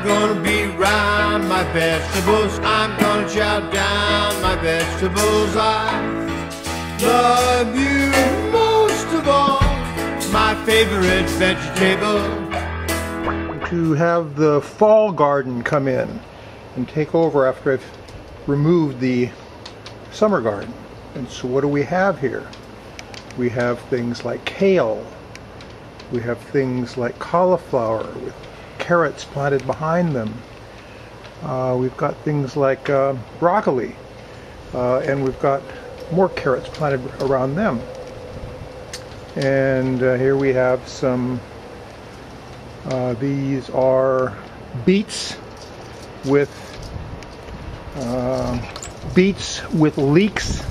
I'm gonna be round my vegetables. I'm gonna chow down my vegetables. I love you most of all, my favorite vegetable. To have the fall garden come in and take over after I've removed the summer garden. And so what do we have here? We have things like kale. We have things like cauliflower with carrots planted behind them. We've got things like broccoli, and we've got more carrots planted around them. And here we have some, these are beets with leeks,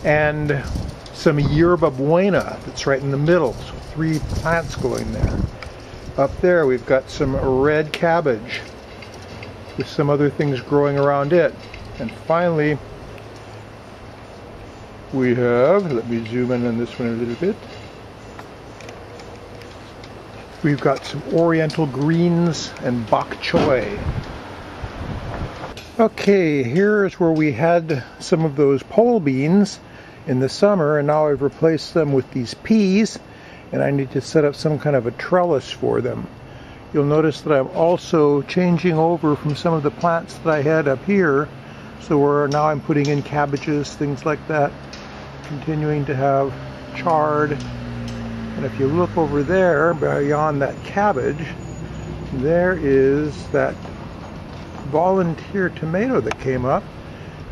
and some yerba buena that's right in the middle. So 3 plants going there. Up there we've got some red cabbage with some other things growing around it. And finally we have, let me zoom in on this one a little bit, we've got some oriental greens and bok choy. Okay, here's where we had some of those pole beans in the summer, and now I've replaced them with these peas, and I need to set up some kind of a trellis for them. You'll notice that I'm also changing over from some of the plants that I had up here, so now I'm putting in cabbages, things like that, continuing to have chard. And if you look over there beyond that cabbage, there is that volunteer tomato that came up,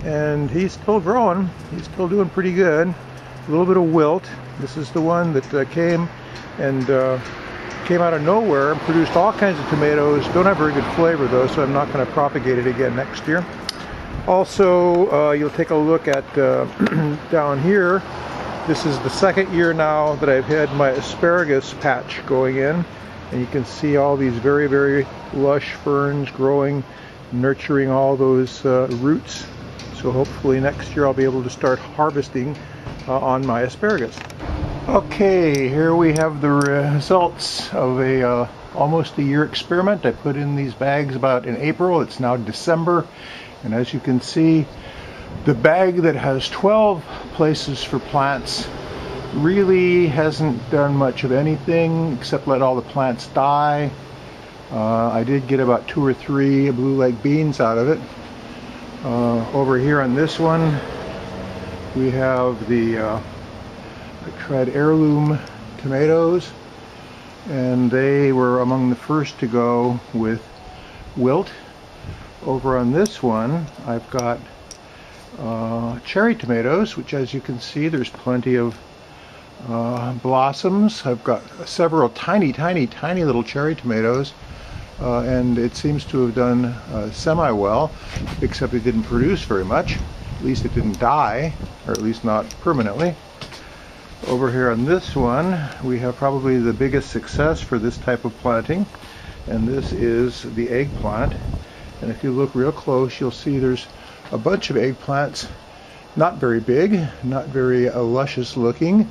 and he's still growing. He's still doing pretty good. A little bit of wilt. This is the one that came out of nowhere and produced all kinds of tomatoes. Don't have very good flavor though, so I'm not going to propagate it again next year. Also, you'll take a look at down here. This is the second year now that I've had my asparagus patch going in, and you can see all these very, very lush ferns growing, nurturing all those roots. So hopefully next year I'll be able to start harvesting on my asparagus. Okay, here we have the results of a almost a year experiment. I put in these bags about in April. It's now December, and as you can see, the bag that has 12 places for plants really hasn't done much of anything except let all the plants die. I did get about 2 or 3 blue leg beans out of it. Over here on this one we have the I tried heirloom tomatoes, and they were among the first to go with wilt. Over on this one I've got cherry tomatoes, which, as you can see, there's plenty of blossoms. I've got several tiny little cherry tomatoes, and it seems to have done semi-well, except it didn't produce very much. At least it didn't die, or at least not permanently. Over here on this one we have probably the biggest success for this type of planting, and this is the eggplant. And if you look real close, you'll see there's a bunch of eggplants, not very big, not very luscious looking.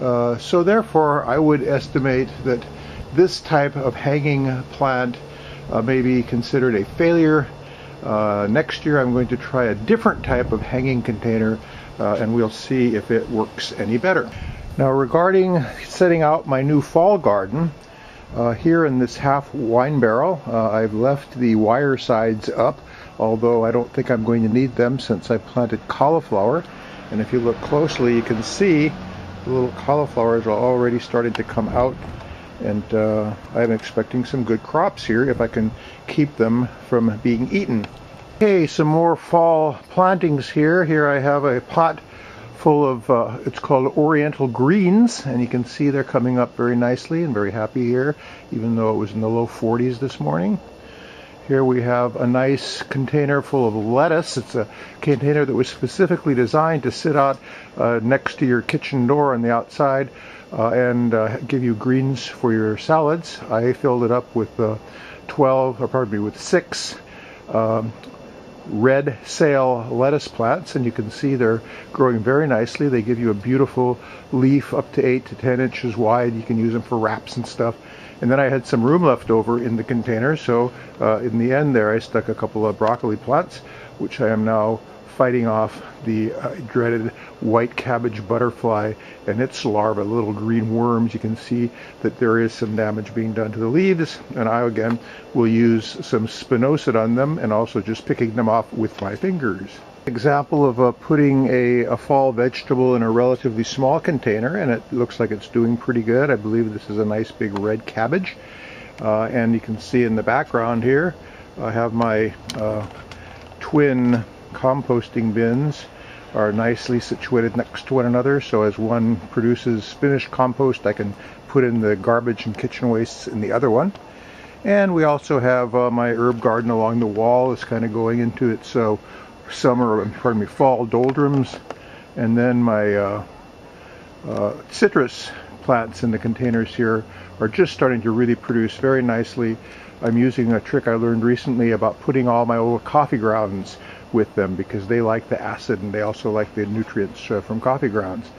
So therefore I would estimate that this type of hanging plant may be considered a failure. Next year I'm going to try a different type of hanging container, and we'll see if it works any better. Now, regarding setting out my new fall garden, here in this half wine barrel, I've left the wire sides up, although I don't think I'm going to need them since I planted cauliflower. And if you look closely, you can see the little cauliflowers are already starting to come out, and I'm expecting some good crops here if I can keep them from being eaten. Okay, some more fall plantings here. Here I have a pot full of, it's called oriental greens, and you can see they're coming up very nicely and very happy here, even though it was in the low 40s this morning. Here we have a nice container full of lettuce. It's a container that was specifically designed to sit out next to your kitchen door on the outside and give you greens for your salads. I filled it up with with 6 red sail lettuce plants, and you can see they're growing very nicely. They give you a beautiful leaf up to 8 to 10 inches wide. You can use them for wraps and stuff. And then I had some room left over in the container, so in the end there I stuck a couple of broccoli plants, which I am now fighting off the dreaded white cabbage butterfly and its larvae, little green worms. You can see that there is some damage being done to the leaves, and I again will use some spinosad on them and also just picking them off with my fingers. Example of putting a fall vegetable in a relatively small container, and it looks like it's doing pretty good. I believe this is a nice big red cabbage, and you can see in the background here I have my twin composting bins are nicely situated next to one another, so as one produces finished compost I can put in the garbage and kitchen wastes in the other one. And we also have my herb garden along the wall is kind of going into its fall doldrums, and then my citrus plants in the containers here are just starting to really produce very nicely. I'm using a trick I learned recently about putting all my old coffee grounds with them because they like the acid and they also like the nutrients from coffee grounds.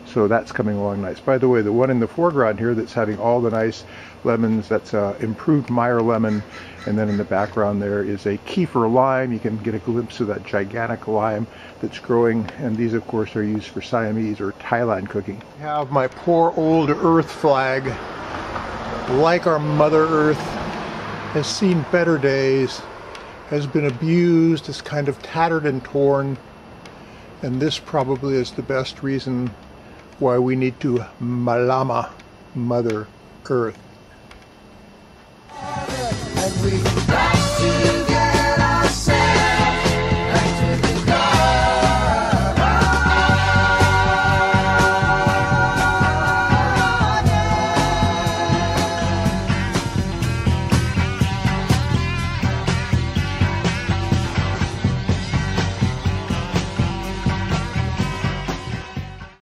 So that's coming along nice. By the way, the one in the foreground here that's having all the nice lemons, that's improved Meyer lemon, and then in the background there is a Kefir lime. You can get a glimpse of that gigantic lime that's growing, and these of course are used for Siamese or Thailand cooking. I have my poor old earth flag, like our Mother Earth, has seen better days, has been abused, is kind of tattered and torn, and this probably is the best reason why we need to malama Mother Earth.